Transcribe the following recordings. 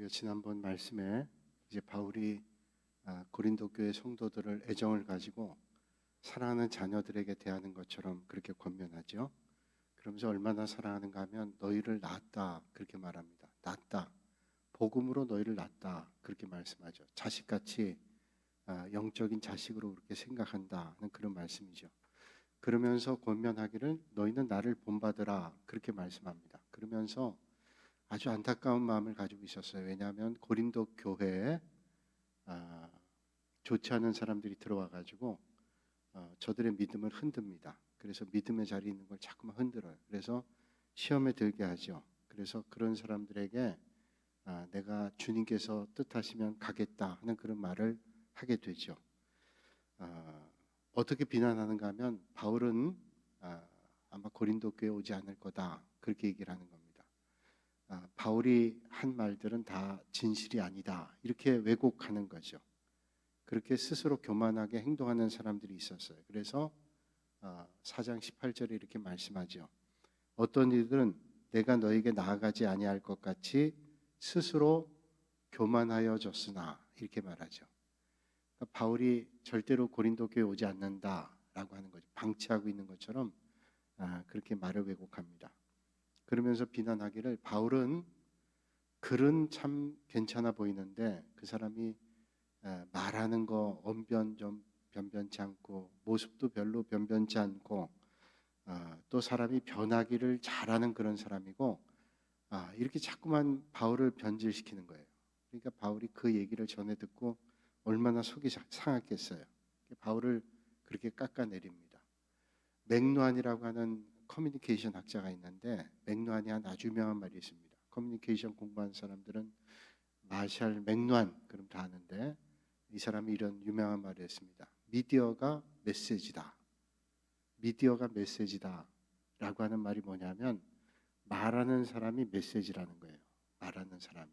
우리가 지난번 말씀에 이제 바울이 고린도 교회 성도들을 애정을 가지고 사랑하는 자녀들에게 대하는 것처럼 그렇게 권면하죠. 그러면서 얼마나 사랑하는가 하면 너희를 낳았다 그렇게 말합니다. 낳았다. 복음으로 너희를 낳았다 그렇게 말씀하죠. 자식같이 영적인 자식으로 그렇게 생각한다는 그런 말씀이죠. 그러면서 권면하기를 너희는 나를 본받으라 그렇게 말씀합니다. 그러면서 아주 안타까운 마음을 가지고 있었어요. 왜냐하면 고린도 교회에 좋지 않은 사람들이 들어와 가지고 저들의 믿음을 흔듭니다. 그래서 믿음의 자리에 있는 걸 자꾸만 흔들어요. 그래서 시험에 들게 하죠. 그래서 그런 사람들에게 내가 주님께서 뜻하시면 가겠다 하는 그런 말을 하게 되죠. 어떻게 비난하는가 하면 바울은 아마 고린도 교회에 오지 않을 거다 그렇게 얘기를 하는 겁니다. 바울이 한 말들은 다 진실이 아니다 이렇게 왜곡하는 거죠. 그렇게 스스로 교만하게 행동하는 사람들이 있었어요. 그래서 4장 18절에 이렇게 말씀하죠. 어떤 이들은 내가 너에게 나아가지 아니할 것 같이 스스로 교만하여졌으나 이렇게 말하죠. 그러니까 바울이 절대로 고린도 교회에 오지 않는다라고 하는 거죠. 방치하고 있는 것처럼 그렇게 말을 왜곡합니다. 그러면서 비난하기를 바울은 글은 참 괜찮아 보이는데 그 사람이 말하는 거 언변 좀 변변치 않고 모습도 별로 변변치 않고 또 사람이 변하기를 잘하는 그런 사람이고 이렇게 자꾸만 바울을 변질시키는 거예요. 그러니까 바울이 그 얘기를 전해 듣고 얼마나 속이 상했겠어요. 바울을 그렇게 깎아내립니다. 맥루한이라고 하는 커뮤니케이션 학자가 있는데 맥루한이 한 아주 유명한 말이 있습니다. 커뮤니케이션 공부한 사람들은 마샬 맥루한 그럼 다 아는데 이 사람이 이런 유명한 말을 했습니다. 미디어가 메시지다. 미디어가 메시지다 라고 하는 말이 뭐냐면 말하는 사람이 메시지라는 거예요. 말하는 사람이.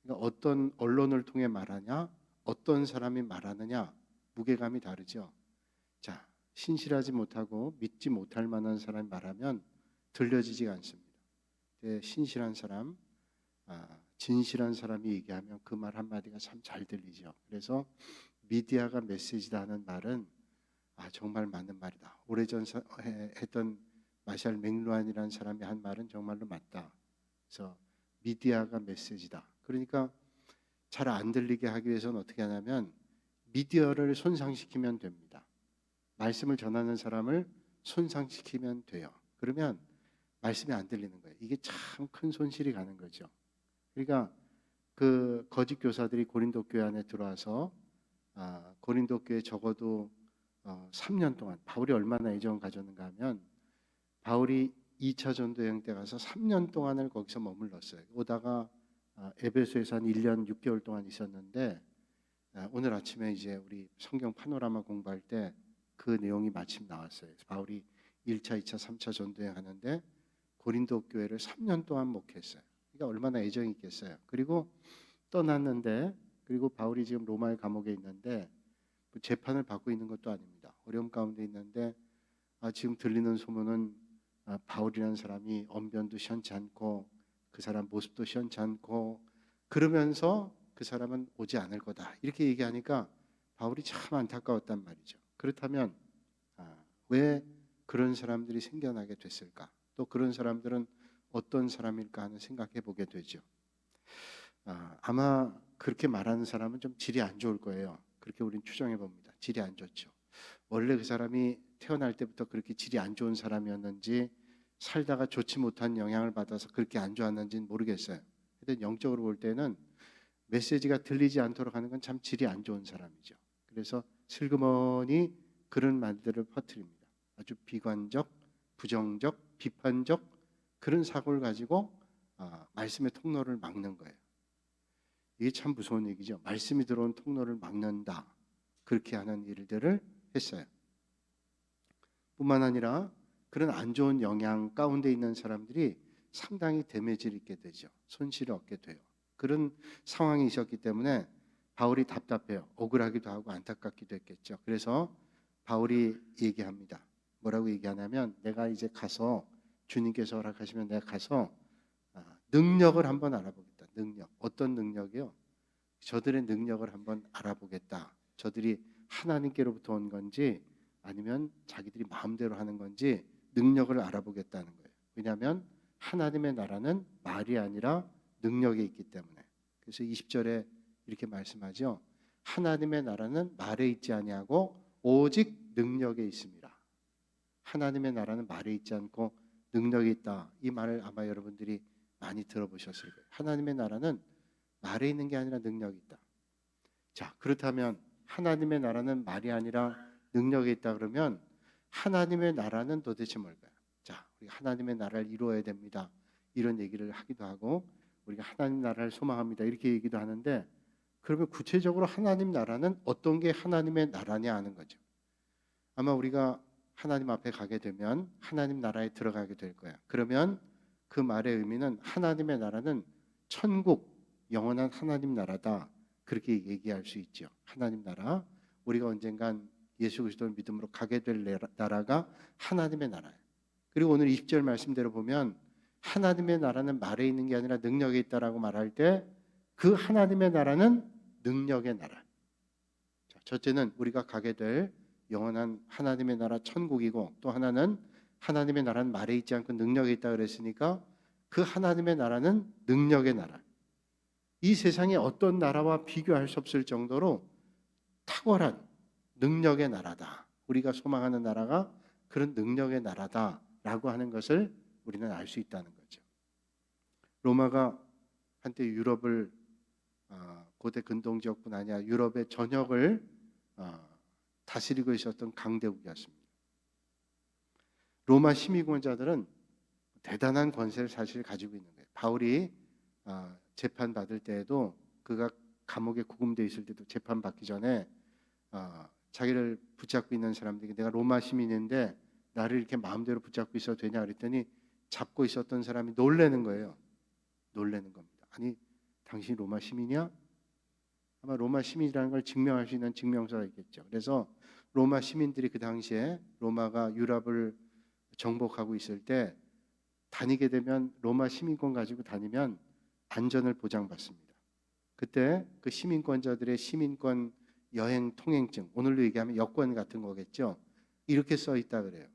그러니까 어떤 언론을 통해 말하냐 어떤 사람이 말하느냐 무게감이 다르죠. 자, 신실하지 못하고 믿지 못할 만한 사람이 말하면 들려지지가 않습니다. 신실한 사람, 진실한 사람이 얘기하면 그 말 한마디가 참 잘 들리죠. 그래서 미디어가 메시지다 하는 말은 정말 맞는 말이다. 오래전 했던 마샬 맥루한이라는 사람이 한 말은 정말로 맞다. 그래서 미디어가 메시지다. 그러니까 잘 안 들리게 하기 위해서는 어떻게 하냐면 미디어를 손상시키면 됩니다. 말씀을 전하는 사람을 손상시키면 돼요. 그러면 말씀이 안 들리는 거예요. 이게 참 큰 손실이 가는 거죠. 그러니까 그 거짓 교사들이 고린도 교회 안에 들어와서 고린도 교회 적어도 3년 동안 바울이 얼마나 애정을 가졌는가 하면 바울이 2차 전도 여행 때 가서 3년 동안을 거기서 머물렀어요. 오다가 에베소에서 한 1년 6개월 동안 있었는데 오늘 아침에 이제 우리 성경 파노라마 공부할 때 그 내용이 마침 나왔어요. 바울이 1차, 2차, 3차 전도여행 하는데 고린도 교회를 3년 동안 목회했어요. 그러니까 얼마나 애정이 있겠어요. 그리고 떠났는데 그리고 바울이 지금 로마의 감옥에 있는데 재판을 받고 있는 것도 아닙니다. 어려움 가운데 있는데 지금 들리는 소문은 바울이라는 사람이 언변도 시원치 않고 그 사람 모습도 시원치 않고 그러면서 그 사람은 오지 않을 거다 이렇게 얘기하니까 바울이 참 안타까웠단 말이죠. 그렇다면 왜 그런 사람들이 생겨나게 됐을까? 또 그런 사람들은 어떤 사람일까 하는 생각해 보게 되죠. 아마 그렇게 말하는 사람은 좀 질이 안 좋을 거예요. 그렇게 우린 추정해 봅니다. 질이 안 좋죠. 원래 그 사람이 태어날 때부터 그렇게 질이 안 좋은 사람이었는지 살다가 좋지 못한 영향을 받아서 그렇게 안 좋았는지는 모르겠어요. 하여튼 영적으로 볼 때는 메시지가 들리지 않도록 하는 건 참 질이 안 좋은 사람이죠. 그래서 슬그머니 그런 말들을 퍼뜨립니다. 아주 비관적, 부정적, 비판적 그런 사고를 가지고 말씀의 통로를 막는 거예요. 이게 참 무서운 얘기죠. 말씀이 들어온 통로를 막는다. 그렇게 하는 일들을 했어요. 뿐만 아니라 그런 안 좋은 영향 가운데 있는 사람들이 상당히 데미지를 입게 되죠. 손실을 얻게 돼요. 그런 상황이 있었기 때문에 바울이 답답해요. 억울하기도 하고 안타깝기도 했겠죠. 그래서 바울이 얘기합니다. 뭐라고 얘기하냐면 내가 이제 가서 주님께서 허락하시면 내가 가서 능력을 한번 알아보겠다. 능력. 어떤 능력이요? 저들의 능력을 한번 알아보겠다. 저들이 하나님께로부터 온 건지 아니면 자기들이 마음대로 하는 건지 능력을 알아보겠다는 거예요. 왜냐하면 하나님의 나라는 말이 아니라 능력에 있기 때문에. 그래서 20절에 이렇게 말씀하죠. 하나님의 나라는 말에 있지 아니하고 오직 능력에 있습니다. 하나님의 나라는 말에 있지 않고 능력이 있다. 이 말을 아마 여러분들이 많이 들어보셨을 거예요. 하나님의 나라는 말에 있는 게 아니라 능력이 있다. 자, 그렇다면 하나님의 나라는 말이 아니라 능력이 있다 그러면 하나님의 나라는 도대체 뭘까요? 자, 우리가 하나님의 나라를 이루어야 됩니다. 이런 얘기를 하기도 하고 우리가 하나님 나라를 소망합니다. 이렇게 얘기도 하는데 그러면 구체적으로 하나님 나라는 어떤 게 하나님의 나라냐 하는 거죠. 아마 우리가 하나님 앞에 가게 되면 하나님 나라에 들어가게 될 거야. 그러면 그 말의 의미는 하나님의 나라는 천국, 영원한 하나님 나라다. 그렇게 얘기할 수 있죠. 하나님 나라. 우리가 언젠간 예수 그리스도를 믿음으로 가게 될 나라가 하나님의 나라예요. 그리고 오늘 20절 말씀대로 보면 하나님의 나라는 말에 있는 게 아니라 능력에 있다라고 말할 때 그 하나님의 나라는 능력의 나라. 첫째는 우리가 가게 될 영원한 하나님의 나라 천국이고 또 하나는 하나님의 나라는 말에 있지 않고 능력에 있다 그랬으니까 그 하나님의 나라는 능력의 나라. 이 세상에 어떤 나라와 비교할 수 없을 정도로 탁월한 능력의 나라다. 우리가 소망하는 나라가 그런 능력의 나라다라고 하는 것을 우리는 알 수 있다는 거죠. 로마가 한때 유럽을 고대 근동지역뿐 아니라 유럽의 전역을 다스리고 있었던 강대국이었습니다. 로마 시민권자들은 대단한 권세를 사실 가지고 있는 거예요. 바울이 재판 받을 때에도 그가 감옥에 구금되어 있을 때도 재판 받기 전에 자기를 붙잡고 있는 사람들에게 내가 로마 시민인데 나를 이렇게 마음대로 붙잡고 있어도 되냐 그랬더니 잡고 있었던 사람이 놀라는 거예요. 놀라는 겁니다. 아니 당신이 로마 시민이야? 아마 로마 시민이라는 걸 증명할 수 있는 증명서가 있겠죠. 그래서 로마 시민들이 그 당시에 로마가 유럽을 정복하고 있을 때 다니게 되면 로마 시민권 가지고 다니면 안전을 보장받습니다. 그때 그 시민권자들의 시민권 여행 통행증, 오늘로 얘기하면 여권 같은 거겠죠. 이렇게 써 있다 그래요.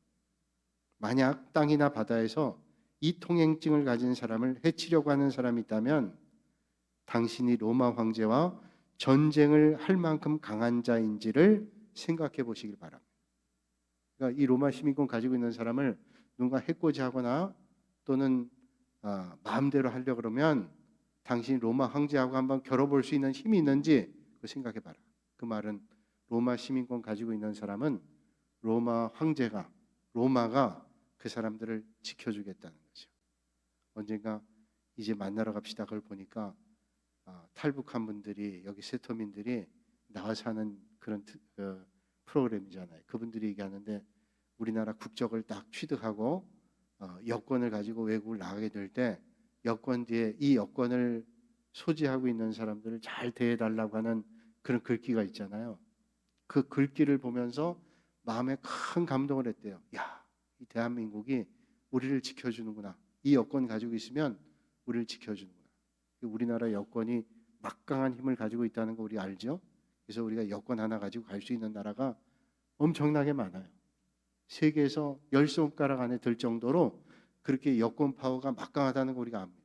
만약 땅이나 바다에서 이 통행증을 가진 사람을 해치려고 하는 사람이 있다면 당신이 로마 황제와 전쟁을 할 만큼 강한 자인지를 생각해 보시길 바랍니다. 그러니까 이 로마 시민권 가지고 있는 사람을 누군가 해코지 하거나 또는 마음대로 하려고 그러면 당신이 로마 황제하고 한번 겨뤄볼 수 있는 힘이 있는지 그거 생각해 봐라. 그 말은 로마 시민권 가지고 있는 사람은 로마 황제가 로마가 그 사람들을 지켜주겠다는 거죠. 언젠가 이제 만나러 갑시다. 그걸 보니까 탈북한 분들이 여기 세터민들이 나와서 하는 그런 프로그램이잖아요. 그분들이 얘기하는데 우리나라 국적을 딱 취득하고 여권을 가지고 외국을 나가게 될 때 여권 뒤에 이 여권을 소지하고 있는 사람들을 잘 대해달라고 하는 그런 글귀가 있잖아요. 그 글귀를 보면서 마음에 큰 감동을 했대요. 야, 이 대한민국이 우리를 지켜주는구나. 이 여권 가지고 있으면 우리를 지켜주는구나. 우리나라 여권이 막강한 힘을 가지고 있다는 거 우리 알죠? 그래서 우리가 여권 하나 가지고 갈 수 있는 나라가 엄청나게 많아요. 세계에서 10손가락 안에 들 정도로 그렇게 여권 파워가 막강하다는 거 우리가 압니다.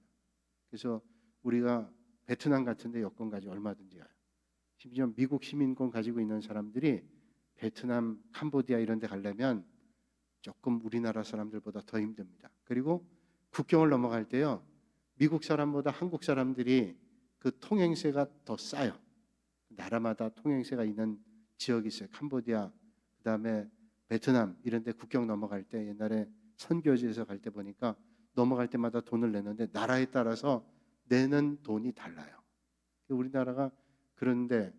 그래서 우리가 베트남 같은 데 여권 가지고 얼마든지 가요. 심지어 미국 시민권 가지고 있는 사람들이 베트남, 캄보디아 이런 데 가려면 조금 우리나라 사람들보다 더 힘듭니다. 그리고 국경을 넘어갈 때요. 미국 사람보다 한국 사람들이 그 통행세가 더 싸요. 나라마다 통행세가 있는 지역이 있어요. 캄보디아, 그다음에 베트남 이런 데 국경 넘어갈 때 옛날에 선교지에서 갈 때 보니까 넘어갈 때마다 돈을 내는데 나라에 따라서 내는 돈이 달라요. 우리나라가 그런데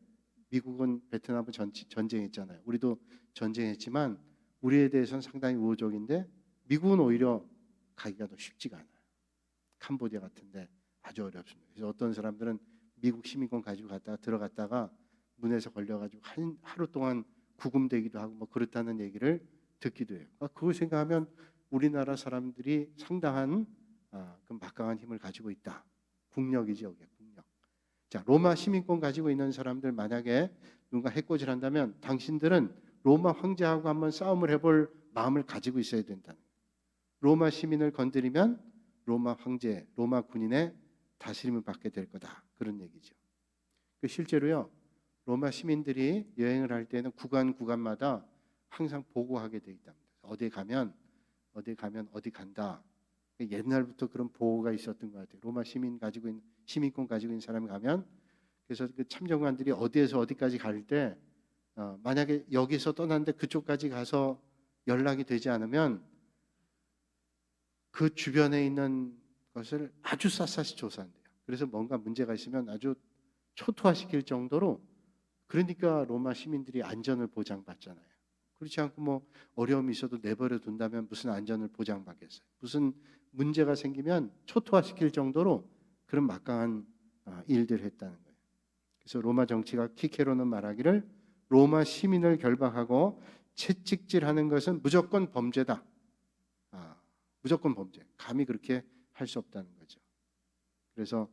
미국은 베트남은 전쟁했잖아요. 우리도 전쟁했지만 우리에 대해서는 상당히 우호적인데 미국은 오히려 가기가 더 쉽지가 않아요. 캄보디아 같은데 아주 어렵습니다. 그래서 어떤 사람들은 미국 시민권 가지고 들어갔다가 문에서 걸려가지고 하루 동안 구금되기도 하고 뭐 그렇다는 얘기를 듣기도 해요. 그걸 생각하면 우리나라 사람들이 상당한 그 막강한 힘을 가지고 있다. 국력이죠. 이게 국력. 자, 로마 시민권 가지고 있는 사람들 만약에 누군가 해코지를 한다면 당신들은 로마 황제하고 한번 싸움을 해볼 마음을 가지고 있어야 된다는 거예요. 로마 시민을 건드리면 로마 황제, 로마 군인의 다스림을 받게 될 거다. 그런 얘기죠. 실제로요, 로마 시민들이 여행을 할 때는 구간마다 항상 보고하게 돼 있답니다. 어디 가면 어디 간다. 옛날부터 그런 보호가 있었던 것 같아요. 로마 시민권 가지고 있는 사람이 가면, 그래서 그 참정관들이 어디에서 어디까지 갈 때 만약에 여기서 떠났는데 그쪽까지 가서 연락이 되지 않으면 그 주변에 있는 것을 아주 샅샅이 조사한대요. 그래서 뭔가 문제가 있으면 아주 초토화시킬 정도로, 그러니까 로마 시민들이 안전을 보장받잖아요. 그렇지 않고 뭐 어려움이 있어도 내버려 둔다면 무슨 안전을 보장받겠어요. 무슨 문제가 생기면 초토화시킬 정도로 그런 막강한 일들을 했다는 거예요. 그래서 로마 정치가 키케로는 말하기를 로마 시민을 결박하고 채찍질하는 것은 무조건 범죄다. 무조건 범죄. 감히 그렇게 할 수 없다는 거죠. 그래서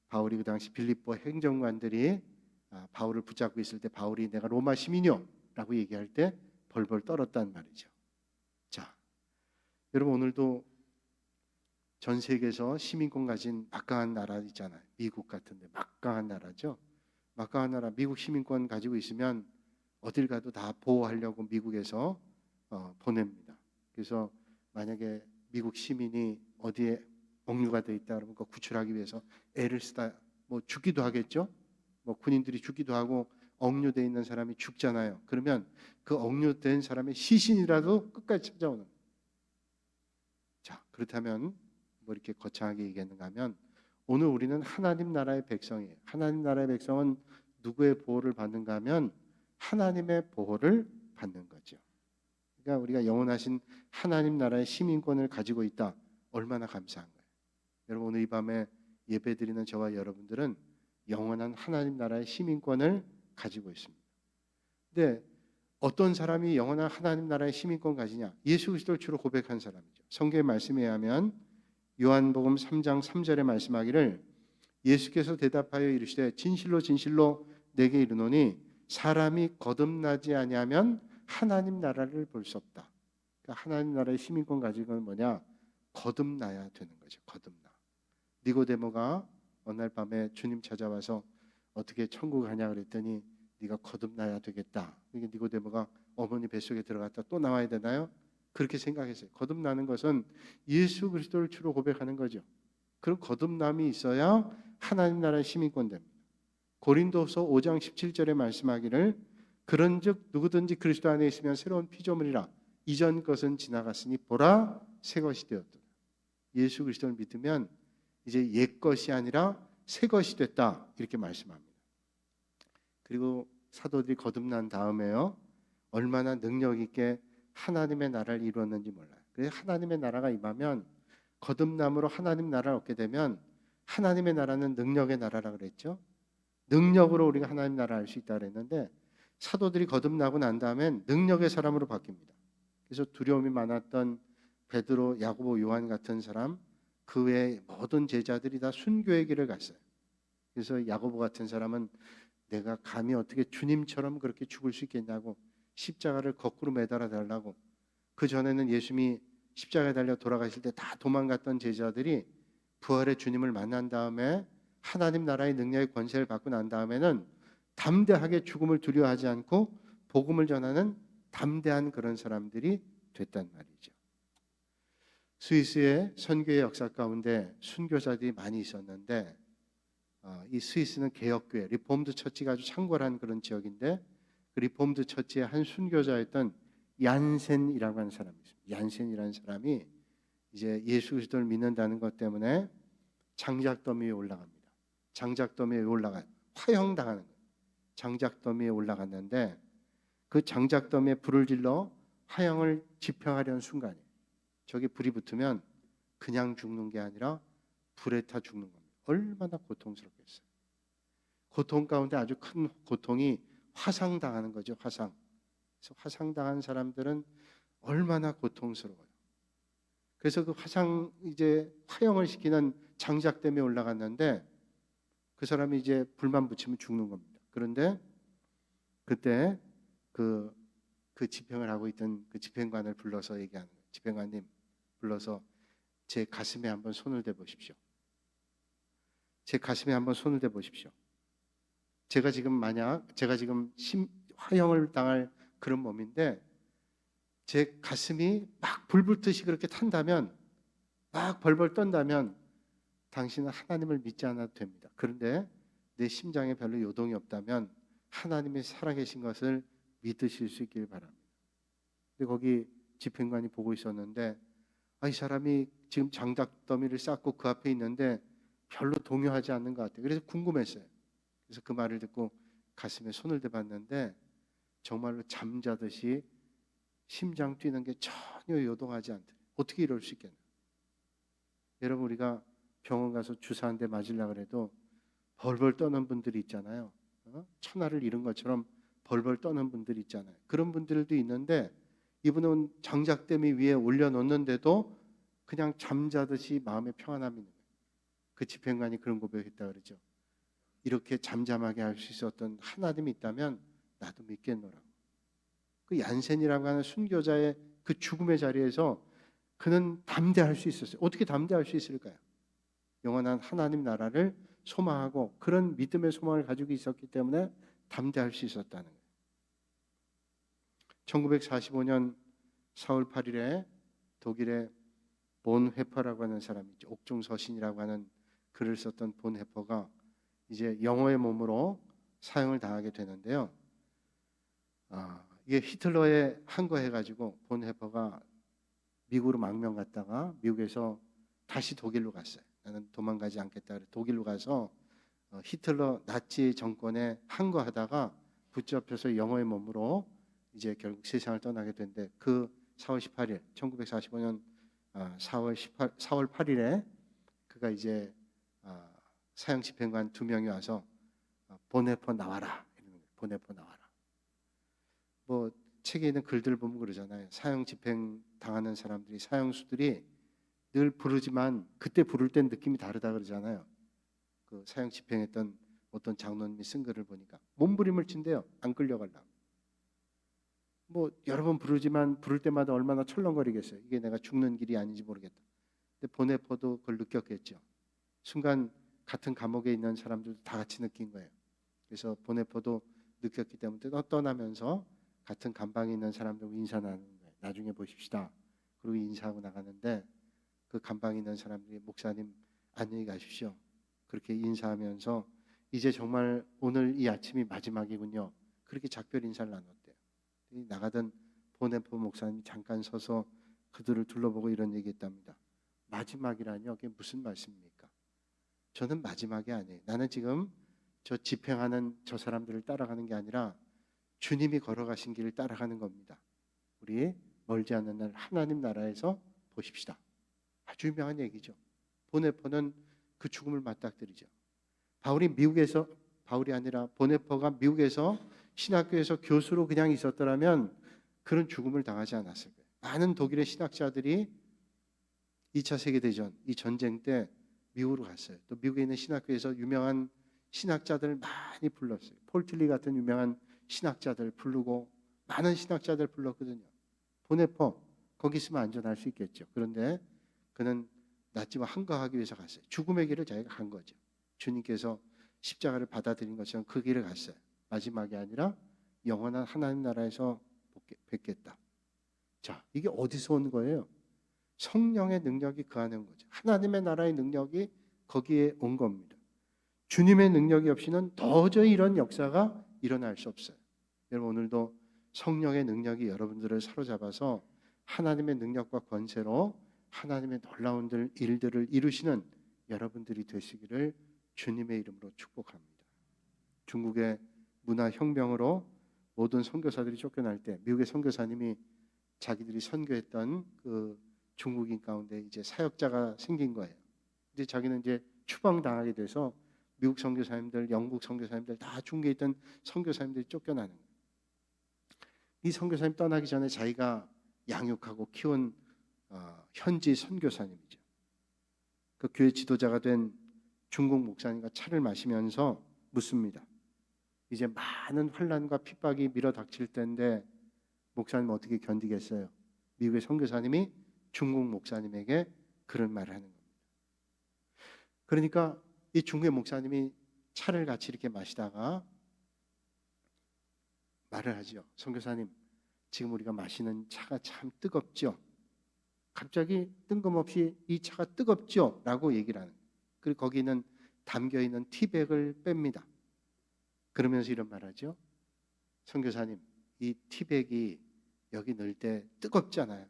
바울이 그 당시 빌립보 행정관들이 바울을 붙잡고 있을 때 바울이 내가 로마 시민이요 라고 얘기할 때 벌벌 떨었단 말이죠. 자, 여러분 오늘도 전 세계에서 시민권 가진 막강한 나라 있잖아요. 미국 같은데 막강한 나라죠. 막강한 나라 미국 시민권 가지고 있으면 어딜 가도 다 보호하려고 미국에서 보냅니다. 그래서 만약에 미국 시민이 어디에 억류가 돼 있다 그러면 그거 구출하기 위해서 애를 쓰다 뭐 죽기도 하겠죠. 뭐 군인들이 죽기도 하고 억류돼 있는 사람이 죽잖아요. 그러면 그 억류된 사람의 시신이라도 끝까지 찾아오는 거예요. 자, 그렇다면 뭐 이렇게 거창하게 얘기했는가 하면 오늘 우리는 하나님 나라의 백성이에요. 하나님 나라의 백성은 누구의 보호를 받는가 하면 하나님의 보호를 받는 거죠. 그러니까 우리가 영원하신 하나님 나라의 시민권을 가지고 있다. 얼마나 감사한 거예요. 여러분 오늘 이 밤에 예배드리는 저와 여러분들은 영원한 하나님 나라의 시민권을 가지고 있습니다. 근데 어떤 사람이 영원한 하나님 나라의 시민권 가지냐? 예수 그리스도를 주로 고백한 사람이죠. 성경의 말씀에 의하면 요한복음 3장 3절에 말씀하기를 예수께서 대답하여 이르시되 진실로 진실로 내게 이르노니 사람이 거듭나지 아니하면 하나님 나라를 볼 수 없다. 그러니까 하나님 나라의 시민권 가지고는 뭐냐? 거듭나야 되는 거죠. 거듭나. 니고데모가 어느 날 밤에 주님 찾아와서 어떻게 천국 가냐 그랬더니 네가 거듭나야 되겠다. 그러니까 니고데모가 어머니 뱃속에 들어갔다 또 나와야 되나요? 그렇게 생각했어요. 거듭나는 것은 예수 그리스도를 주로 고백하는 거죠. 그런 거듭남이 있어야 하나님 나라의 시민권 됩니다. 고린도서 5장 17절에 말씀하기를 그런즉 누구든지 그리스도 안에 있으면 새로운 피조물이라 이전 것은 지나갔으니 보라 새 것이 되었다. 예수 그리스도를 믿으면 이제 옛 것이 아니라 새 것이 됐다 이렇게 말씀합니다. 그리고 사도들이 거듭난 다음에요 얼마나 능력 있게 하나님의 나라를 이루었는지 몰라요. 그래서 하나님의 나라가 임하면 거듭남으로 하나님 나라를 얻게 되면 하나님의 나라는 능력의 나라라 그랬죠. 능력으로 우리가 하나님 나라를 알 수 있다 그랬는데 사도들이 거듭나고 난 다음엔 능력의 사람으로 바뀝니다. 그래서 두려움이 많았던 베드로, 야고보, 요한 같은 사람 그 외에 모든 제자들이 다 순교의 길을 갔어요. 그래서 야고보 같은 사람은 내가 감히 어떻게 주님처럼 그렇게 죽을 수 있겠냐고 십자가를 거꾸로 매달아 달라고. 그 전에는 예수님이 십자가에 달려 돌아가실 때 다 도망갔던 제자들이 부활의 주님을 만난 다음에 하나님 나라의 능력의 권세를 받고 난 다음에는 담대하게 죽음을 두려워하지 않고 복음을 전하는 담대한 그런 사람들이 됐단 말이죠. 스위스의 선교의 역사 가운데 순교자들이 많이 있었는데 이 스위스는 개혁교회, 리폼드 처치가 아주 창궐한 그런 지역인데 그 리폼드 처치의 한 순교자였던 얀센이라고 하는 사람이 있습니다. 얀센이라는 사람이 이제 예수 그리스도를 믿는다는 것 때문에 장작더미에 올라갑니다. 장작더미에 올라가요. 화형당하는 거예요. 장작더미에 올라갔는데 그 장작더미에 불을 질러 화형을 집행하려는 순간에 저기 불이 붙으면 그냥 죽는 게 아니라 불에 타 죽는 겁니다. 얼마나 고통스럽겠어요. 고통 가운데 아주 큰 고통이 화상당하는 거죠. 화상. 그래서 화상당한 사람들은 얼마나 고통스러워요. 그래서 그 화형을 시키는 장작댐에 올라갔는데 그 사람이 이제 불만 붙이면 죽는 겁니다. 그런데 그때 그 집행을 하고 있던 그 집행관을 불러서 얘기하는 거예요. 집행관님 불러서 제 가슴에 한번 손을 대보십시오. 제 가슴에 한번 손을 대보십시오. 제가 지금 화형을 당할 그런 몸인데 제 가슴이 막 불붙듯이 그렇게 탄다면, 막 벌벌 떤다면 당신은 하나님을 믿지 않아도 됩니다. 그런데 내 심장에 별로 요동이 없다면 하나님이 살아계신 것을 믿으실 수 있길 바랍니다. 근데 거기 집행관이 보고 있었는데 이 사람이 지금 장작더미를 쌓고 그 앞에 있는데 별로 동요하지 않는 것 같아요. 그래서 궁금했어요. 그래서 그 말을 듣고 가슴에 손을 대봤는데 정말로 잠자듯이 심장 뛰는 게 전혀 요동하지 않더래요. 어떻게 이럴 수 있겠나? 여러분, 우리가 병원 가서 주사 한 대 맞으려고 해도 벌벌 떠는 분들이 있잖아요. 천하를 잃은 것처럼 벌벌 떠는 분들이 있잖아요. 그런 분들도 있는데 이분은 장작더미 위에 올려놓는데도 그냥 잠자듯이 마음의 평안함이 있는 거예요. 그 집행관이 그런 고백했다 그러죠. 이렇게 잠잠하게 할 수 있었던 하나님이 있다면 나도 믿겠노라고. 그 얀센이라고 하는 순교자의 그 죽음의 자리에서 그는 담대할 수 있었어요. 어떻게 담대할 수 있을까요? 영원한 하나님 나라를 소망하고 그런 믿음의 소망을 가지고 있었기 때문에 담대할 수 있었다는 거예요. 1945년 4월 8일에 독일의 본헤퍼라고 하는 사람이 있죠. 옥중서신이라고 하는 글을 썼던 본헤퍼가 이제 영어의 몸으로 사형을 당하게 되는데요. 이게 히틀러에 항거해가지고 본헤퍼가 미국으로 망명 갔다가 미국에서 다시 독일로 갔어요. 나는 도망가지 않겠다. 독일로 가서 히틀러 나치 정권에 항거하다가 붙잡혀서 영어의 몸으로 이제 결국 세상을 떠나게 된데 그 4월 18일 1945년 4월 8일에 그가 이제 사형 집행관 2명이 와서 본헤퍼 나와라. 본헤퍼 나와라. 뭐 책에 있는 글들을 보면 그러잖아요. 사형 집행 당하는 사람들이 사형수들이 늘 부르지만 그때 부를 땐 느낌이 다르다 그러잖아요. 그 사형 집행했던 어떤 장로님이 쓴 글을 보니까 몸부림을 친대요. 안 끌려가려고. 뭐 여러 번 부르지만 부를 때마다 얼마나 철렁거리겠어요. 이게 내가 죽는 길이 아닌지 모르겠다. 근데 본헤퍼도 그걸 느꼈겠죠. 순간 같은 감옥에 있는 사람들도 다 같이 느낀 거예요. 그래서 본헤퍼도 느꼈기 때문에 떠나면서 같은 감방에 있는 사람들과 인사 나누는 거예요. 나중에 보십시다. 그리고 인사하고 나가는데 그 감방에 있는 사람들이 목사님 안녕히 가십시오. 그렇게 인사하면서 이제 정말 오늘 이 아침이 마지막이군요. 그렇게 작별 인사를 나눴대요. 나가던 본헤퍼 목사님이 잠깐 서서 그들을 둘러보고 이런 얘기했답니다. 마지막이라뇨? 그게 무슨 말씀입니까? 저는 마지막이 아니에요. 나는 지금 저 집행하는 저 사람들을 따라가는 게 아니라 주님이 걸어가신 길을 따라가는 겁니다. 우리 멀지 않은 날 하나님 나라에서 보십시다. 아주 유명한 얘기죠. 본헤퍼는 그 죽음을 맞닥뜨리죠. 바울이 아니라 본헤퍼가 미국에서 신학교에서 교수로 그냥 있었더라면 그런 죽음을 당하지 않았을 거예요. 많은 독일의 신학자들이 2차 세계대전, 이 전쟁 때 미국으로 갔어요. 또 미국에 있는 신학교에서 유명한 신학자들 많이 불렀어요. 폴틀리 같은 유명한 신학자들 부르고 많은 신학자들 불렀거든요. 본헤퍼 거기 있으면 안전할 수 있겠죠. 그런데 그는 나치와 항거하기 위해서 갔어요. 죽음의 길을 자기가 간 거죠. 주님께서 십자가를 받아들인 것처럼 그 길을 갔어요. 마지막이 아니라 영원한 하나님 나라에서 뵙겠다. 자, 이게 어디서 온 거예요? 성령의 능력이 그 안에 온 거죠. 하나님의 나라의 능력이 거기에 온 겁니다. 주님의 능력이 없이는 도저히 이런 역사가 일어날 수 없어요. 여러분, 오늘도 성령의 능력이 여러분들을 사로잡아서 하나님의 능력과 권세로 하나님의 놀라운 일들을 이루시는 여러분들이 되시기를 주님의 이름으로 축복합니다. 중국의 문화혁명으로 모든 선교사들이 쫓겨날 때 미국의 선교사님이 자기들이 선교했던 그 중국인 가운데 이제 사역자가 생긴 거예요. 이제 자기는 이제 추방당하게 돼서 미국 선교사님들, 영국 선교사님들 다 중국에 있던 선교사님들이 쫓겨나는 거예요. 이 선교사님 떠나기 전에 자기가 양육하고 키운 현지 선교사님이죠. 그 교회 지도자가 된 중국 목사님과 차를 마시면서 묻습니다. 이제 많은 환난과 핍박이 밀어닥칠 때인데 목사님 어떻게 견디겠어요? 미국의 선교사님이 중국 목사님에게 그런 말을 하는 겁니다. 그러니까 이 중국의 목사님이 차를 같이 이렇게 마시다가 말을 하죠. 선교사님, 지금 우리가 마시는 차가 참 뜨겁죠? 갑자기 뜬금없이 이 차가 뜨겁죠? 라고 얘기를 하는 거예요. 그리고 거기는 담겨있는 티백을 뺍니다. 그러면서 이런 말하죠. 선교사님, 이 티백이 여기 넣을 때 뜨겁잖아요.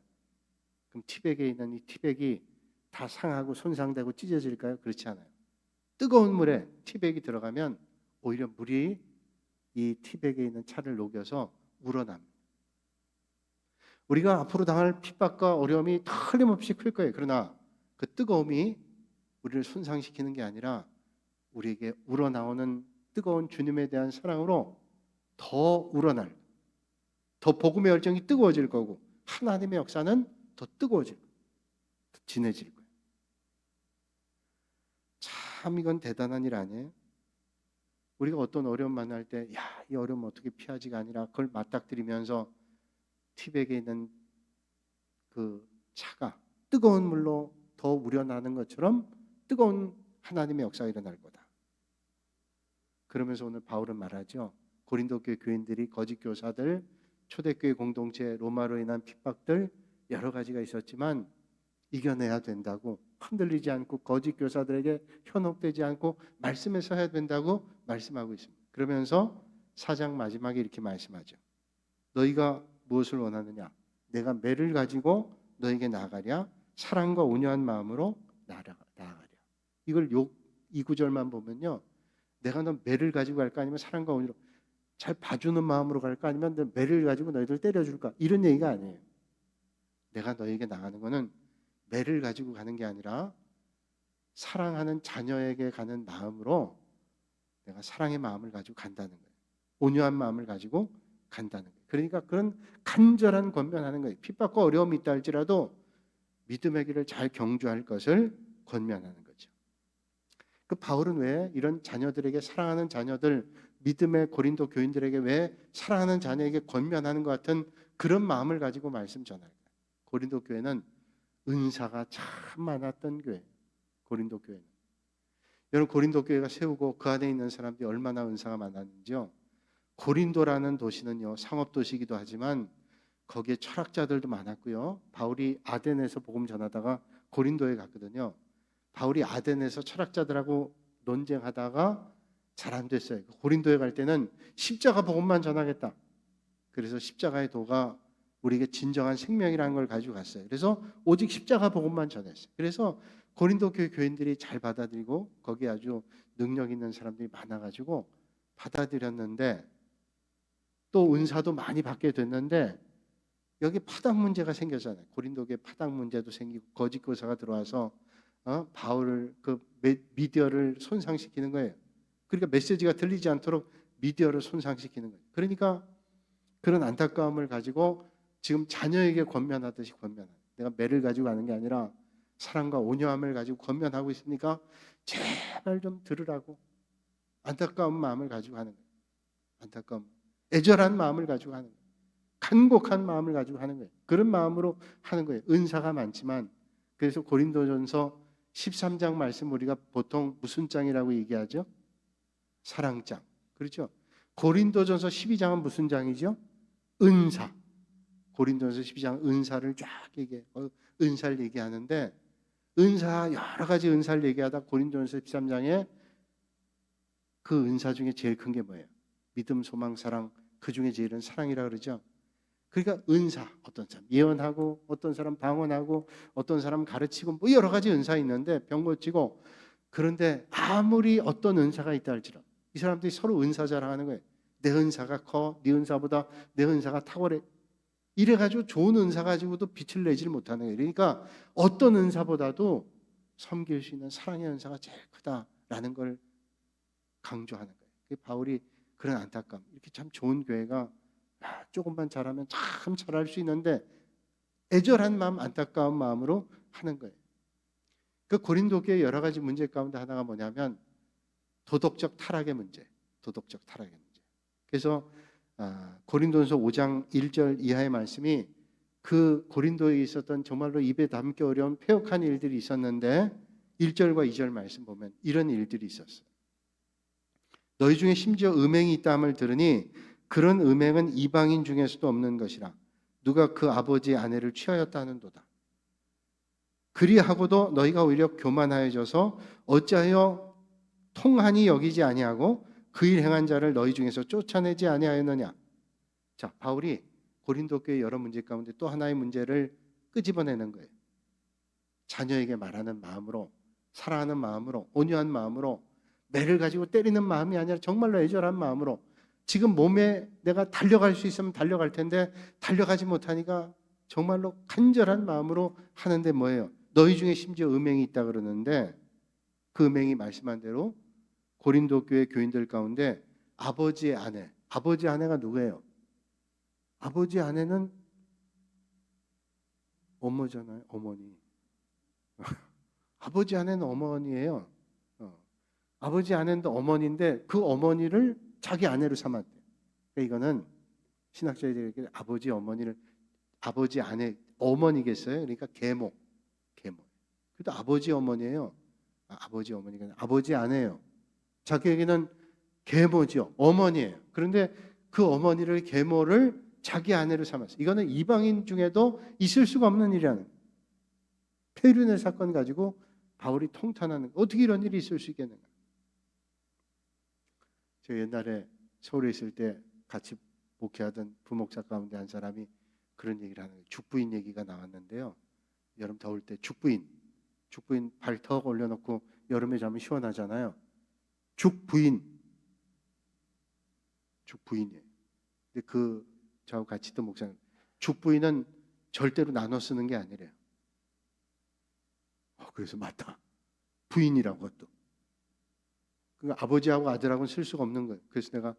그럼 티백에 있는 이 티백이 다 상하고 손상되고 찢어질까요? 그렇지 않아요. 뜨거운 물에 티백이 들어가면 오히려 물이 이 티백에 있는 차를 녹여서 우러납니다. 우리가 앞으로 당할 핍박과 어려움이 틀림없이 클 거예요. 그러나 그 뜨거움이 우리를 손상시키는 게 아니라 우리에게 우러나오는 뜨거운 주님에 대한 사랑으로 더 우러날, 더 복음의 열정이 뜨거워질 거고 하나님의 역사는 더 뜨거워질 거예요. 더 진해질 거예요. 참 이건 대단한 일 아니에요? 우리가 어떤 어려움 만날 때 이 어려움 어떻게 피하지가 아니라 그걸 맞닥뜨리면서 티백에 있는 그 차가 뜨거운 물로 더 우러나는 것처럼 뜨거운 하나님의 역사가 일어날 거다. 그러면서 오늘 바울은 말하죠. 고린도 교회 교인들이 거짓 교사들, 초대교회 공동체, 로마로 인한 핍박들 여러 가지가 있었지만 이겨내야 된다고, 흔들리지 않고 거짓 교사들에게 현혹되지 않고 말씀에 서야 된다고 말씀하고 있습니다. 그러면서 4장 마지막에 이렇게 말씀하죠. 너희가 무엇을 원하느냐? 내가 매를 가지고 너에게 나아가랴? 사랑과 온유한 마음으로 나아가랴. 이걸 이 구절만 보면요. 내가 너 매를 가지고 갈까? 아니면 사랑과 온유로 잘 봐주는 마음으로 갈까? 아니면 너 매를 가지고 너희들 때려줄까? 이런 얘기가 아니에요. 내가 너에게 나가는 거는 매를 가지고 가는 게 아니라 사랑하는 자녀에게 가는 마음으로 내가 사랑의 마음을 가지고 간다는 거예요. 온유한 마음을 가지고 간다는 거예요. 그러니까 그런 간절한 권면하는 거예요. 핍박과 어려움이 있다 할지라도 믿음의 길을 잘 경주할 것을 권면하는 거죠. 그 바울은 왜 이런 자녀들에게, 사랑하는 자녀들, 믿음의 고린도 교인들에게 왜 사랑하는 자녀에게 권면하는 것 같은 그런 마음을 가지고 말씀 전할까요? 고린도 교회는 은사가 참 많았던 교회. 고린도 교회는. 여러분, 고린도 교회가 세우고 그 안에 있는 사람들이 얼마나 은사가 많았는지요. 고린도라는 도시는요, 상업 도시이기도 하지만 거기에 철학자들도 많았고요. 바울이 아덴에서 복음 전하다가 고린도에 갔거든요. 바울이 아덴에서 철학자들하고 논쟁하다가 잘 안 됐어요. 고린도에 갈 때는 십자가 복음만 전하겠다. 그래서 십자가의 도가 우리에게 진정한 생명이라는 걸 가지고 갔어요. 그래서 오직 십자가 복음만 전했어요. 그래서 고린도 교회 교인들이 잘 받아들이고 거기에 아주 능력 있는 사람들이 많아가지고 받아들였는데 또 은사도 많이 받게 됐는데 여기 파당 문제가 생겼잖아요. 고린도 교회 파당 문제도 생기고 거짓 교사가 들어와서 바울을 그 미디어를 손상시키는 거예요. 그러니까 메시지가 들리지 않도록 미디어를 손상시키는 거예요. 그러니까 그런 안타까움을 가지고 지금 자녀에게 권면하듯이 권면하는, 내가 매를 가지고 가는 게 아니라 사랑과 온유함을 가지고 권면하고 있으니까 제발 좀 들으라고 안타까운 마음을 가지고 하는 거예요. 안타까움, 애절한 마음을 가지고 하는 거예요. 간곡한 마음을 가지고 하는 거예요. 그런 마음으로 하는 거예요. 은사가 많지만. 그래서 고린도전서 13장 말씀 우리가 보통 무슨 장이라고 얘기하죠? 사랑장. 그렇죠? 고린도전서 12장은 무슨 장이죠? 은사. 고린도전서 12장 은사를 쫙 얘기해요. 은사를 얘기하는데 은사, 여러 가지 은사를 얘기하다 고린도전서 13장에 그 은사 중에 제일 큰 게 뭐예요? 믿음, 소망, 사랑. 그 중에 제일은 사랑이라고 그러죠. 그러니까 은사, 어떤 사람 예언하고, 어떤 사람 방언하고, 어떤 사람 가르치고, 뭐 여러 가지 은사 있는데 병 고치고. 그런데 아무리 어떤 은사가 있다 할지라도 이 사람들이 서로 은사 자랑하는 거예요. 내 은사가 커, 네 은사보다 내 은사가 탁월해. 이래가지고 좋은 은사 가지고도 빛을 내질 못하는 거예요. 그러니까 어떤 은사보다도 섬길 수 있는 사랑의 은사가 제일 크다라는 걸 강조하는 거예요. 바울이 그런 안타까움, 이렇게 참 좋은 교회가 조금만 잘하면 참 잘할 수 있는데 애절한 마음, 안타까운 마음으로 하는 거예요. 그 고린도 교회 여러 가지 문제 가운데 하나가 뭐냐면 도덕적 타락의 문제, 도덕적 타락의 문제. 그래서 고린도전서 5장 1절 이하의 말씀이 그 고린도에 있었던 정말로 입에 담기 어려운 패역한 일들이 있었는데 1절과 2절 말씀 보면 이런 일들이 있었어요. 너희 중에 심지어 음행이 있다함을 들으니 그런 음행은 이방인 중에서도 없는 것이라. 누가 그 아버지의 아내를 취하였다 하는도다. 그리하고도 너희가 오히려 교만하여져서 어찌하여 통한이 여기지 아니하고 그 일 행한 자를 너희 중에서 쫓아내지 아니하였느냐. 자, 바울이 고린도 교회 여러 문제 가운데 또 하나의 문제를 끄집어내는 거예요. 자녀에게 말하는 마음으로, 사랑하는 마음으로, 온유한 마음으로, 매를 가지고 때리는 마음이 아니라 정말로 애절한 마음으로, 지금 몸에 내가 달려갈 수 있으면 달려갈 텐데 달려가지 못하니까 정말로 간절한 마음으로 하는데 뭐예요? 너희 중에 심지어 음행이 있다 그러는데 그 음행이 말씀한 대로 고린도 교회 교인들 가운데 아버지의 아내, 아버지 아내가 누구예요? 아버지 아내는 어머잖아요. 어머니. 아버지 아내는 어머니예요. 아버지 아내는 어머니인데 그 어머니를 자기 아내로 삼았대요. 그러니까 이거는 신학자들에게 아버지 어머니를 아버지 아내 어머니겠어요? 그러니까 계모. 그래도 아버지 어머니예요. 아버지 어머니가 아버지 아내예요. 자기에게는 계모죠. 어머니예요. 그런데 그 어머니를 계모를 자기 아내로 삼았어요. 이거는 이방인 중에도 있을 수가 없는 일이라는 거예요. 페르네 사건 가지고 바울이 통탄하는 거예요. 어떻게 이런 일이 있을 수 있겠는가? 제가 옛날에 서울에 있을 때 같이 목회하던 부목사 가운데 한 사람이 그런 얘기를 하는 거예요. 죽부인 얘기가 나왔는데요. 여름 더울 때 죽부인 발턱 올려놓고 여름에 자면 시원하잖아요. 죽부인이에요. 근데 그 저하고 같이 있던 목사님, 죽부인은 절대로 나눠 쓰는 게 아니래요. 그래서 맞다. 부인이라고 그것도. 그러니까 아버지하고 아들하고는 쓸 수가 없는 거예요. 그래서 내가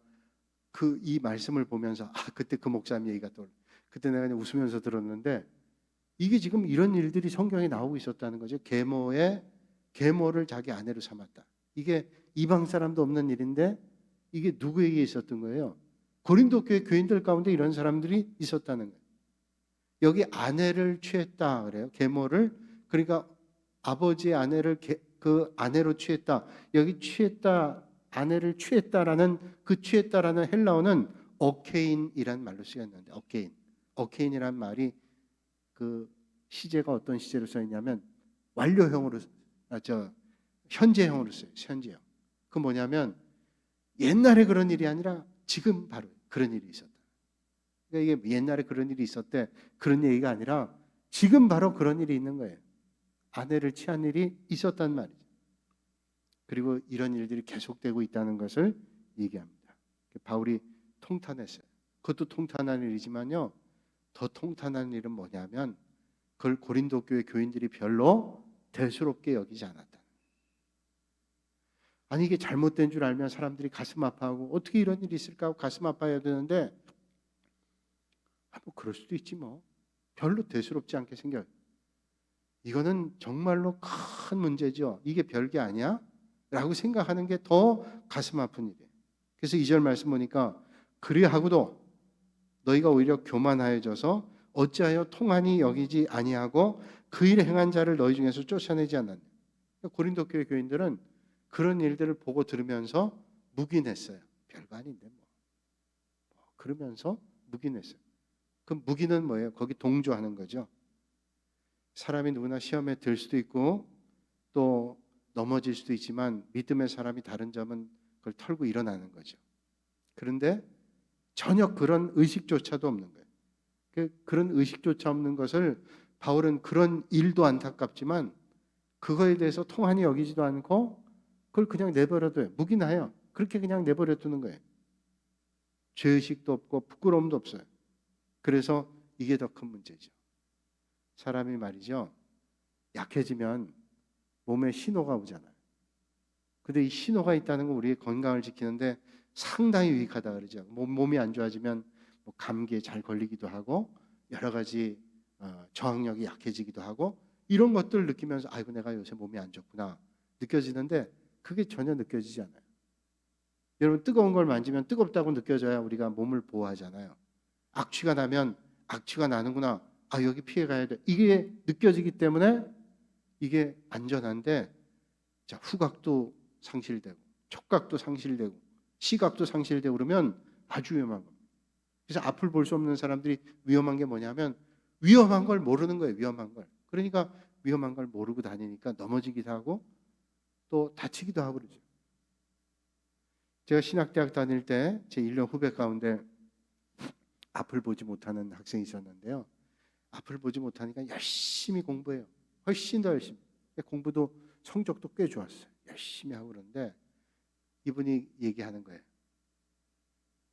이 말씀을 보면서 그때 그 목사님 얘기가 떠올라. 그때 내가 그냥 웃으면서 들었는데 이게 지금 이런 일들이 성경에 나오고 있었다는 거죠. 계모를 자기 아내로 삼았다. 이게 이방 사람도 없는 일인데 이게 누구에게 있었던 거예요? 고린도 교회 교인들 가운데 이런 사람들이 있었다는 거예요. 여기 아내를 취했다 그래요. 계모를. 그러니까 아버지의 아내를 그 아내로 취했다. 여기 취했다, 아내를 취했다라는 그 취했다라는 헬라어는 어케인이란 말로 쓰였는데 어케인이란 말이 그 시제가 어떤 시제로 써 있냐면 완료형으로 현재형으로 써요. 현재형. 그 뭐냐면 옛날에 그런 일이 아니라 지금 바로 그런 일이 있었다. 그러니까 이게 옛날에 그런 일이 있었대 그런 얘기가 아니라 지금 바로 그런 일이 있는 거예요. 아내를 취한 일이 있었단 말이죠. 그리고 이런 일들이 계속되고 있다는 것을 얘기합니다. 바울이 통탄했어요. 그것도 통탄한 일이지만요. 더 통탄한 일은 뭐냐면 그걸 고린도 교회 교인들이 별로 대수롭게 여기지 않았다. 아니 이게 잘못된 줄 알면 사람들이 가슴 아파하고 어떻게 이런 일이 있을까 하고 가슴 아파해야 되는데 뭐 그럴 수도 있지 뭐. 별로 대수롭지 않게 생겨요. 이거는 정말로 큰 문제죠. 이게 별게 아니야? 라고 생각하는 게 더 가슴 아픈 일이에요. 그래서 2절 말씀 보니까 그리하고도 너희가 오히려 교만하여져서 어찌하여 통한이 여기지 아니하고 그 일을 행한 자를 너희 중에서 쫓아내지 않았냐. 고린도 교회 교인들은 그런 일들을 보고 들으면서 묵인했어요. 별거 아닌데 뭐. 그러면서 묵인했어요. 그 묵인은 뭐예요? 거기 동조하는 거죠. 사람이 누구나 시험에 들 수도 있고 또 넘어질 수도 있지만 믿음의 사람이 다른 점은 그걸 털고 일어나는 거죠. 그런데 전혀 그런 의식조차도 없는 거예요. 그런 의식조차 없는 것을 바울은 그런 일도 안타깝지만 그거에 대해서 통한이 여기지도 않고 그걸 그냥 내버려둬요. 묵인하여 그렇게 그냥 내버려두는 거예요. 죄의식도 없고 부끄러움도 없어요. 그래서 이게 더 큰 문제죠. 사람이 말이죠. 약해지면 몸에 신호가 오잖아요. 근데 이 신호가 있다는 건 우리의 건강을 지키는데 상당히 유익하다 그러죠. 몸이 안 좋아지면 감기에 잘 걸리기도 하고 여러 가지 저항력이 약해지기도 하고 이런 것들을 느끼면서 아이고 내가 요새 몸이 안 좋구나 느껴지는데 그게 전혀 느껴지지 않아요. 여러분 뜨거운 걸 만지면 뜨겁다고 느껴져야 우리가 몸을 보호하잖아요. 악취가 나면 악취가 나는구나. 아 여기 피해 가야 돼. 이게 느껴지기 때문에 이게 안전한데 자 후각도 상실되고 촉각도 상실되고 시각도 상실되고 그러면 아주 위험한 겁니다. 그래서 앞을 볼 수 없는 사람들이 위험한 게 뭐냐면 위험한 걸 모르는 거예요. 위험한 걸. 그러니까 위험한 걸 모르고 다니니까 넘어지기도 하고 또 다치기도 하고 그러죠. 제가 신학대학 다닐 때 제 1년 후배 가운데 앞을 보지 못하는 학생이 있었는데요. 앞을 보지 못하니까 열심히 공부해요. 훨씬 더 열심히. 공부도 성적도 꽤 좋았어요. 열심히 하고 그러는데 이분이 얘기하는 거예요.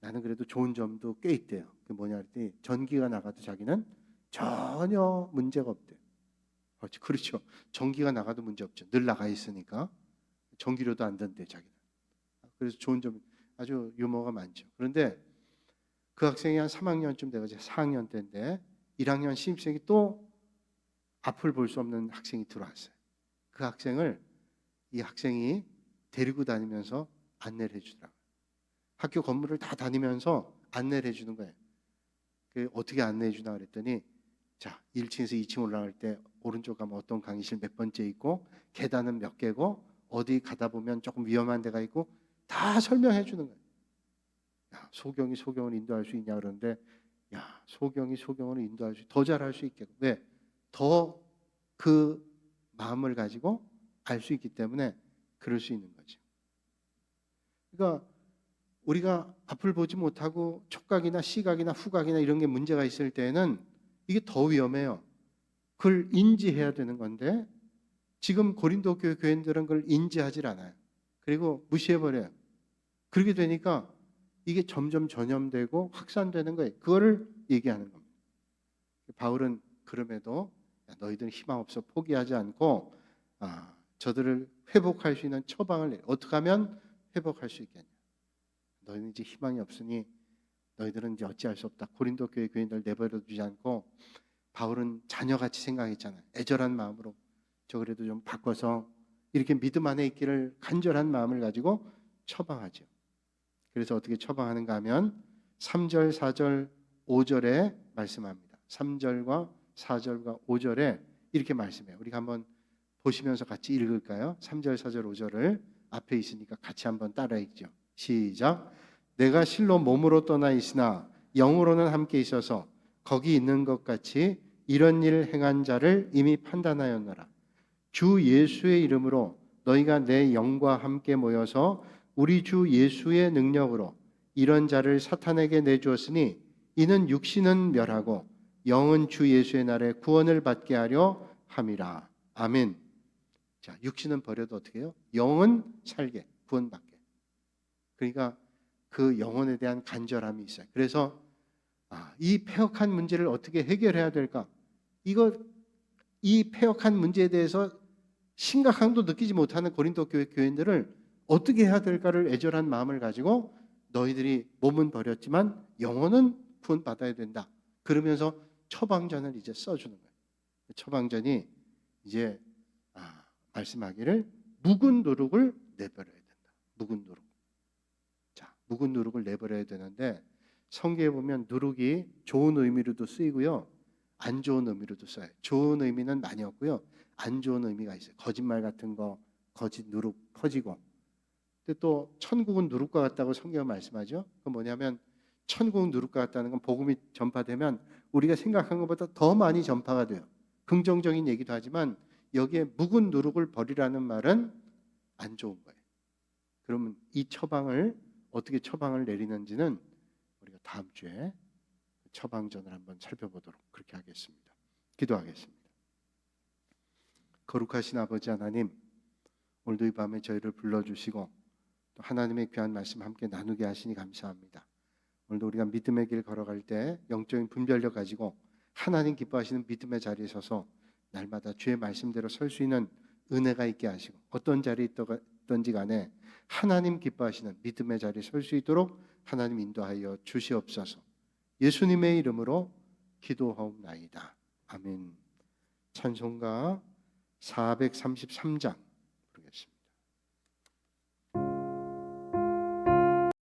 나는 그래도 좋은 점도 꽤 있대요. 그게 뭐냐 그랬더니 전기가 나가도 자기는 전혀 문제가 없대요. 그렇죠. 전기가 나가도 문제 없죠. 늘 나가 있으니까 전기료도 안 든대 자기는. 그래서 좋은 점 아주 유머가 많죠. 그런데 그 학생이 한 3학년쯤 돼가지고 4학년 때인데 1학년 신입생이 또 앞을 볼 수 없는 학생이 들어왔어요. 그 학생을 이 학생이 데리고 다니면서 안내를 해주더라고요. 학교 건물을 다 다니면서 안내를 해주는 거예요. 그 어떻게 안내해 주나 그랬더니 자 1층에서 2층 올라갈 때 오른쪽 가면 어떤 강의실 몇 번째 있고 계단은 몇 개고 어디 가다 보면 조금 위험한 데가 있고 다 설명해 주는 거예요. 야, 소경이 소경을 인도할 수 있냐 그러는데 야 소경이 소경을 인도할 수 더 잘할 수 있겠고 왜? 더 그 마음을 가지고 알 수 있기 때문에 그럴 수 있는 거죠. 그러니까 우리가 앞을 보지 못하고 촉각이나 시각이나 후각이나 이런 게 문제가 있을 때는 이게 더 위험해요. 그걸 인지해야 되는 건데 지금 고린도 교회 교인들은 그걸 인지하질 않아요. 그리고 무시해버려요. 그렇게 되니까 이게 점점 전염되고 확산되는 거예요. 그거를 얘기하는 겁니다. 바울은 그럼에도 너희들은 희망 없어 포기하지 않고 저들을 회복할 수 있는 처방을 내려. 어떻게 하면 회복할 수 있겠냐. 너희는 이제 희망이 없으니 너희들은 이제 어찌할 수 없다. 고린도 교회 교인들 내버려 두지 않고 바울은 자녀같이 생각했잖아요. 애절한 마음으로 저 그래도 좀 바꿔서 이렇게 믿음 안에 있기를 간절한 마음을 가지고 처방하죠. 그래서 어떻게 처방하는가 하면 3절, 4절, 5절에 말씀합니다. 3절과 4절과 5절에 이렇게 말씀해요. 우리가 한번 보시면서 같이 읽을까요? 3절, 4절, 5절을 앞에 있으니까 같이 한번 따라 읽죠. 시작. 내가 실로 몸으로 떠나 있으나 영으로는 함께 있어서 거기 있는 것 같이 이런 일 행한 자를 이미 판단하였노라. 주 예수의 이름으로 너희가 내 영과 함께 모여서 우리 주 예수의 능력으로 이런 자를 사탄에게 내주었으니 이는 육신은 멸하고 영은 주 예수의 날에 구원을 받게 하려 함이라. 아멘. 자, 육신은 버려도 어떻게 해요? 영은 살게, 구원받게. 그러니까 그 영혼에 대한 간절함이 있어요. 그래서 이 폐역한 문제를 어떻게 해결해야 될까? 이 폐역한 문제에 대해서 심각함도 느끼지 못하는 고린도 교회 교인들을 어떻게 해야 될까를 애절한 마음을 가지고 너희들이 몸은 버렸지만 영혼은 구원받아야 된다. 그러면서 처방전을 이제 써주는 거예요. 처방전이 이제 말씀하기를 묵은 누룩을 내버려야 된다. 묵은 누룩. 자, 묵은 누룩을 내버려야 되는데 성경에 보면 누룩이 좋은 의미로도 쓰이고요. 안 좋은 의미로도 써요. 좋은 의미는 많이 없고요. 안 좋은 의미가 있어요. 거짓말 같은 거, 거짓 누룩 퍼지고. 근데 또 천국은 누룩과 같다고 성경은 말씀하죠. 그 뭐냐면 천국 누룩과 같다는 건 복음이 전파되면 우리가 생각한 것보다 더 많이 전파가 돼요. 긍정적인 얘기도 하지만 여기에 묵은 누룩을 버리라는 말은 안 좋은 거예요. 그러면 이 처방을 어떻게 처방을 내리는지는 우리가 다음 주에 처방전을 한번 살펴보도록 그렇게 하겠습니다. 기도하겠습니다. 거룩하신 아버지 하나님, 오늘도 이 밤에 저희를 불러주시고 또 하나님의 귀한 말씀 함께 나누게 하시니 감사합니다. 오늘도 우리가 믿음의 길 걸어갈 때 영적인 분별력 가지고 하나님 기뻐하시는 믿음의 자리에 서서 날마다 주의 말씀대로 설 수 있는 은혜가 있게 하시고 어떤 자리에 있든지 간에 하나님 기뻐하시는 믿음의 자리에 설 수 있도록 하나님 인도하여 주시옵소서. 예수님의 이름으로 기도하옵나이다. 아멘. 찬송가 433장